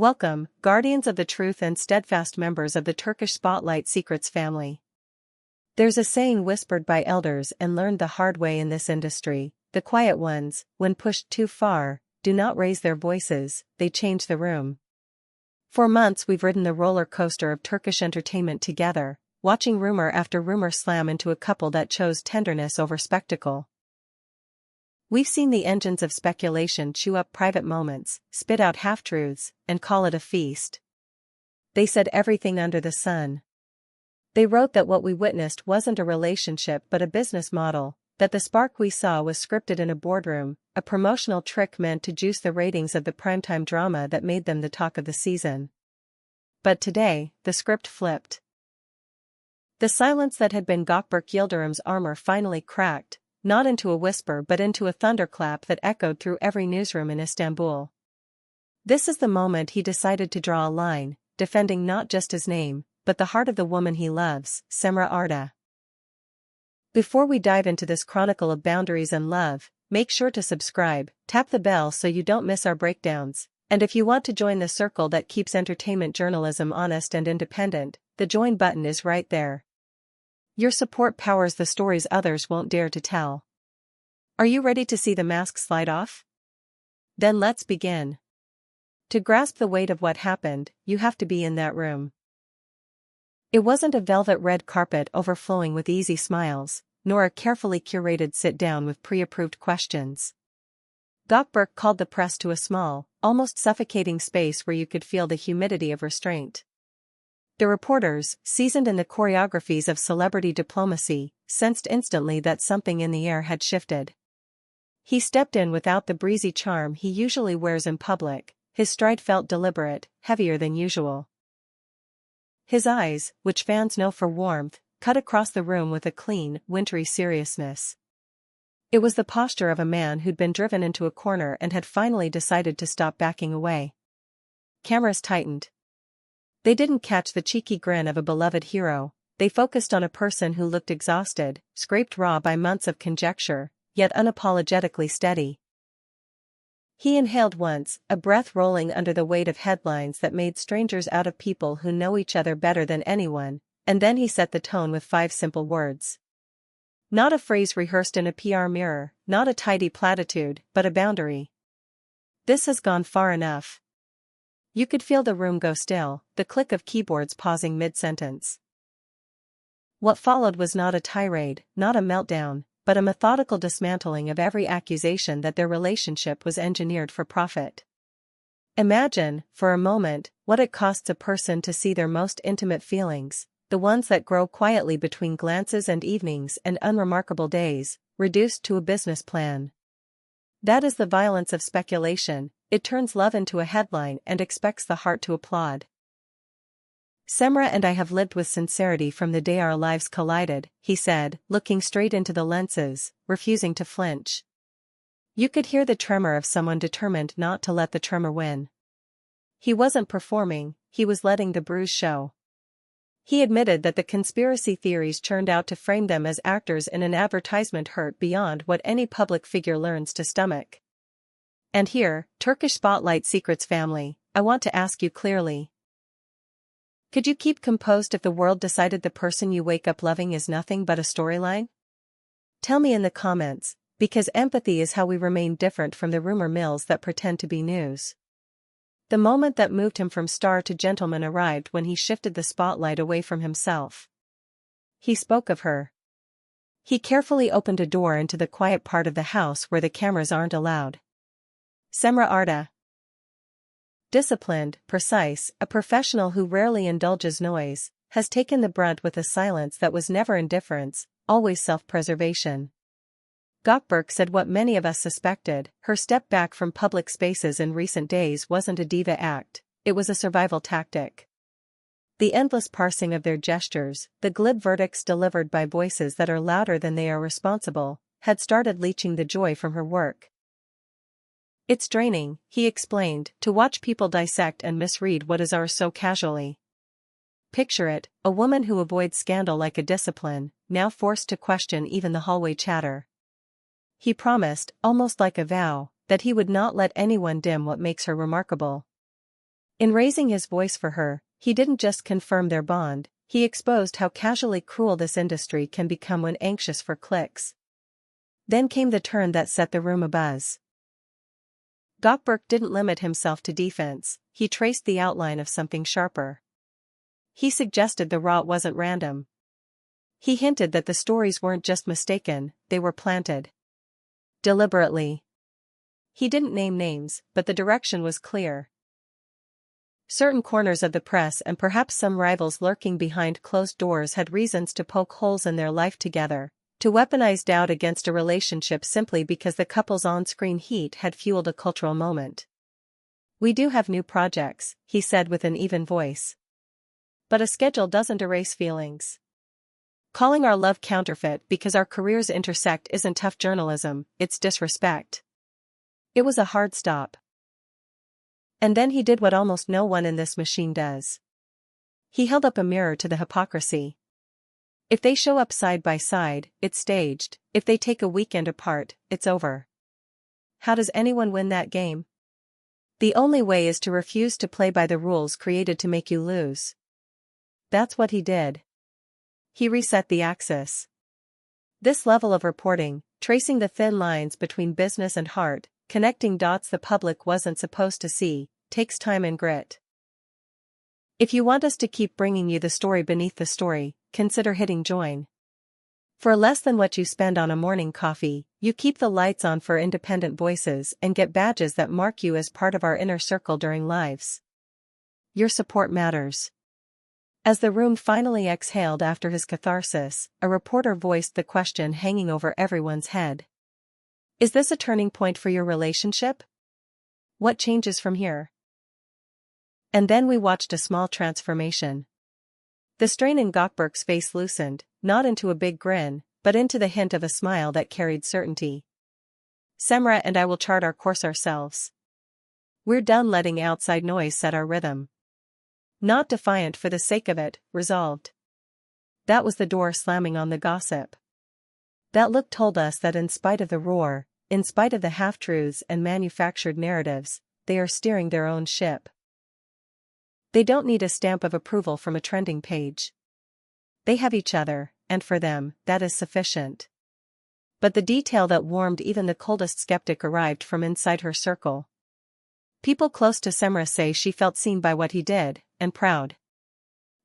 Welcome, guardians of the truth and steadfast members of the Turkish Spotlight Secrets family. There's a saying whispered by elders and learned the hard way in this industry: the quiet ones, when pushed too far, do not raise their voices, they change the room. For months we've ridden the roller coaster of Turkish entertainment together, watching rumor after rumor slam into a couple that chose tenderness over spectacle. We've seen the engines of speculation chew up private moments, spit out half-truths, and call it a feast. They said everything under the sun. They wrote that what we witnessed wasn't a relationship but a business model, that the spark we saw was scripted in a boardroom, a promotional trick meant to juice the ratings of the primetime drama that made them the talk of the season. But today, the script flipped. The silence that had been Gökberk Yıldırım's armor finally cracked, not into a whisper but into a thunderclap that echoed through every newsroom in Istanbul. This is the moment he decided to draw a line, defending not just his name, but the heart of the woman he loves, Cemre. Before we dive into this chronicle of boundaries and love, make sure to subscribe, tap the bell so you don't miss our breakdowns, and if you want to join the circle that keeps entertainment journalism honest and independent, the join button is right there. Your support powers the stories others won't dare to tell. Are you ready to see the mask slide off? Then let's begin. To grasp the weight of what happened, you have to be in that room. It wasn't a velvet red carpet overflowing with easy smiles, nor a carefully curated sit-down with pre-approved questions. Gökberk called the press to a small, almost suffocating space where you could feel the humidity of restraint. The reporters, seasoned in the choreographies of celebrity diplomacy, sensed instantly that something in the air had shifted. He stepped in without the breezy charm he usually wears in public. His stride felt deliberate, heavier than usual. His eyes, which fans know for warmth, cut across the room with a clean, wintry seriousness. It was the posture of a man who'd been driven into a corner and had finally decided to stop backing away. Cameras tightened. They didn't catch the cheeky grin of a beloved hero, they focused on a person who looked exhausted, scraped raw by months of conjecture, yet unapologetically steady. He inhaled once, a breath rolling under the weight of headlines that made strangers out of people who know each other better than anyone, and then he set the tone with 5 simple words. Not a phrase rehearsed in a PR mirror, not a tidy platitude, but a boundary. This has gone far enough. You could feel the room go still, the click of keyboards pausing mid-sentence. What followed was not a tirade, not a meltdown, but a methodical dismantling of every accusation that their relationship was engineered for profit. Imagine, for a moment, what it costs a person to see their most intimate feelings, the ones that grow quietly between glances and evenings and unremarkable days, reduced to a business plan. That is the violence of speculation. It turns love into a headline and expects the heart to applaud. Cemre and I have lived with sincerity from the day our lives collided, he said, looking straight into the lenses, refusing to flinch. You could hear the tremor of someone determined not to let the tremor win. He wasn't performing, he was letting the bruise show. He admitted that the conspiracy theories churned out to frame them as actors in an advertisement hurt beyond what any public figure learns to stomach. And here, Turkish Spotlight Secrets family, I want to ask you clearly. Could you keep composed if the world decided the person you wake up loving is nothing but a storyline? Tell me in the comments, because empathy is how we remain different from the rumor mills that pretend to be news. The moment that moved him from star to gentleman arrived when he shifted the spotlight away from himself. He spoke of her. He carefully opened a door into the quiet part of the house where the cameras aren't allowed. Cemre. Disciplined, precise, a professional who rarely indulges noise, has taken the brunt with a silence that was never indifference, always self-preservation. Gökberk said what many of us suspected: her step back from public spaces in recent days wasn't a diva act, it was a survival tactic. The endless parsing of their gestures, the glib verdicts delivered by voices that are louder than they are responsible, had started leaching the joy from her work. It's draining, he explained, to watch people dissect and misread what is ours so casually. Picture it, a woman who avoids scandal like a discipline, now forced to question even the hallway chatter. He promised, almost like a vow, that he would not let anyone dim what makes her remarkable. In raising his voice for her, he didn't just confirm their bond, he exposed how casually cruel this industry can become when anxious for clicks. Then came the turn that set the room abuzz. Gökberk didn't limit himself to defense, he traced the outline of something sharper. He suggested the rot wasn't random. He hinted that the stories weren't just mistaken, they were planted. Deliberately. He didn't name names, but the direction was clear. Certain corners of the press and perhaps some rivals lurking behind closed doors had reasons to poke holes in their life together, to weaponize doubt against a relationship simply because the couple's on-screen heat had fueled a cultural moment. "We do have new projects," he said with an even voice. "But a schedule doesn't erase feelings. Calling our love counterfeit because our careers intersect isn't tough journalism, it's disrespect." It was a hard stop. And then he did what almost no one in this machine does. He held up a mirror to the hypocrisy. If they show up side by side, it's staged. If they take a weekend apart, it's over. How does anyone win that game? The only way is to refuse to play by the rules created to make you lose. That's what he did. He reset the axis. This level of reporting, tracing the thin lines between business and heart, connecting dots the public wasn't supposed to see, takes time and grit. If you want us to keep bringing you the story beneath the story, consider hitting join. For less than what you spend on a morning coffee, you keep the lights on for independent voices and get badges that mark you as part of our inner circle during lives. Your support matters. As the room finally exhaled after his catharsis, a reporter voiced the question hanging over everyone's head. Is this a turning point for your relationship? What changes from here? And then we watched a small transformation. The strain in Gökberk's face loosened, not into a big grin, but into the hint of a smile that carried certainty. "Cemre and I will chart our course ourselves. We're done letting outside noise set our rhythm." Not defiant for the sake of it, resolved. That was the door slamming on the gossip. That look told us that in spite of the roar, in spite of the half-truths and manufactured narratives, they are steering their own ship. They don't need a stamp of approval from a trending page. They have each other, and for them, that is sufficient. But the detail that warmed even the coldest skeptic arrived from inside her circle. People close to Cemre say she felt seen by what he did, and proud.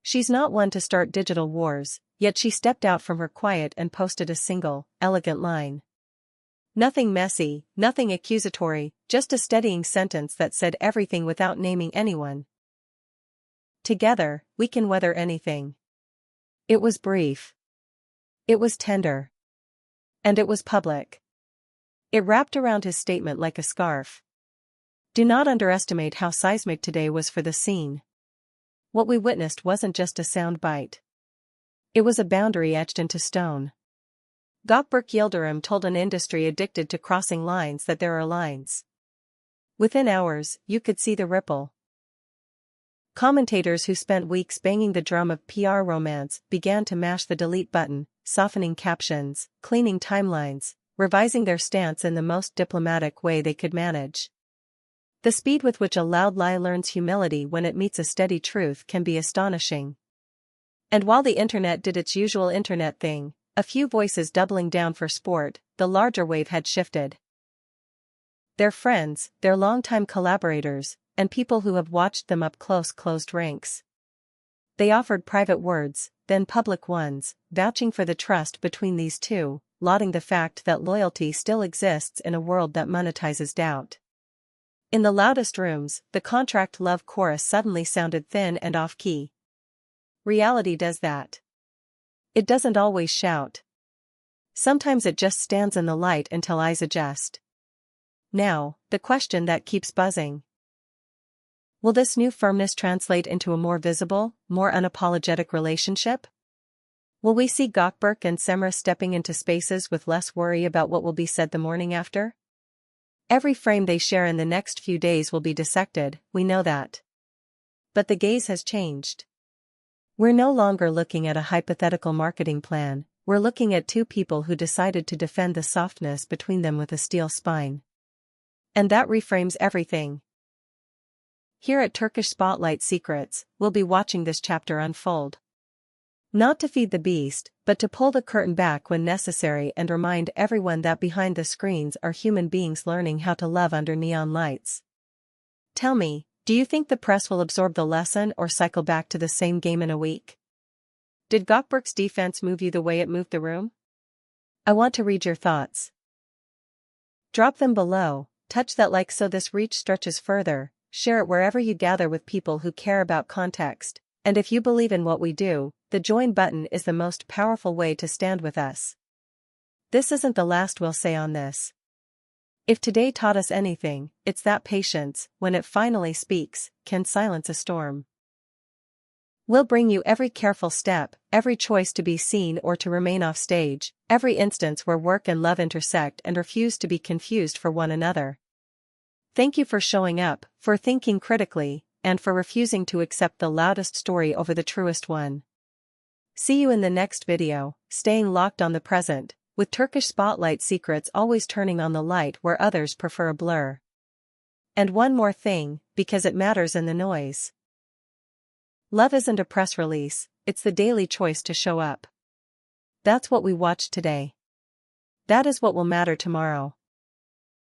She's not one to start digital wars, yet she stepped out from her quiet and posted a single, elegant line. Nothing messy, nothing accusatory, just a steadying sentence that said everything without naming anyone. "Together, we can weather anything." It was brief. It was tender. And it was public. It wrapped around his statement like a scarf. Do not underestimate how seismic today was for the scene. What we witnessed wasn't just a sound bite. It was a boundary etched into stone. Gökberk Yildirim told an industry addicted to crossing lines that there are lines. Within hours, you could see the ripple. Commentators who spent weeks banging the drum of PR romance began to mash the delete button, softening captions, cleaning timelines, revising their stance in the most diplomatic way they could manage. The speed with which a loud lie learns humility when it meets a steady truth can be astonishing. And while the internet did its usual internet thing, a few voices doubling down for sport, the larger wave had shifted. Their friends, their longtime collaborators, and people who have watched them up close closed ranks. They offered private words, then public ones, vouching for the trust between these two, lauding the fact that loyalty still exists in a world that monetizes doubt. In the loudest rooms, the contract love chorus suddenly sounded thin and off-key. Reality does that. It doesn't always shout. Sometimes it just stands in the light until eyes adjust. Now, the question that keeps buzzing. Will this new firmness translate into a more visible, more unapologetic relationship? Will we see Gökberk and Cemre stepping into spaces with less worry about what will be said the morning after? Every frame they share in the next few days will be dissected, we know that. But the gaze has changed. We're no longer looking at a hypothetical marketing plan, we're looking at two people who decided to defend the softness between them with a steel spine. And that reframes everything. Here at Turkish Spotlight Secrets, we'll be watching this chapter unfold. Not to feed the beast, but to pull the curtain back when necessary and remind everyone that behind the screens are human beings learning how to love under neon lights. Tell me, do you think the press will absorb the lesson or cycle back to the same game in a week? Did Gökberk's defense move you the way it moved the room? I want to read your thoughts. Drop them below, touch that like so this reach stretches further, share it wherever you gather with people who care about context, and if you believe in what we do, the join button is the most powerful way to stand with us. This isn't the last we'll say on this. If today taught us anything, it's that patience, when it finally speaks, can silence a storm. We'll bring you every careful step, every choice to be seen or to remain off stage, every instance where work and love intersect and refuse to be confused for one another. Thank you for showing up, for thinking critically, and for refusing to accept the loudest story over the truest one. See you in the next video, staying locked on the present, with Turkish Spotlight Secrets always turning on the light where others prefer a blur. And one more thing, because it matters in the noise. Love isn't a press release, it's the daily choice to show up. That's what we watched today. That is what will matter tomorrow.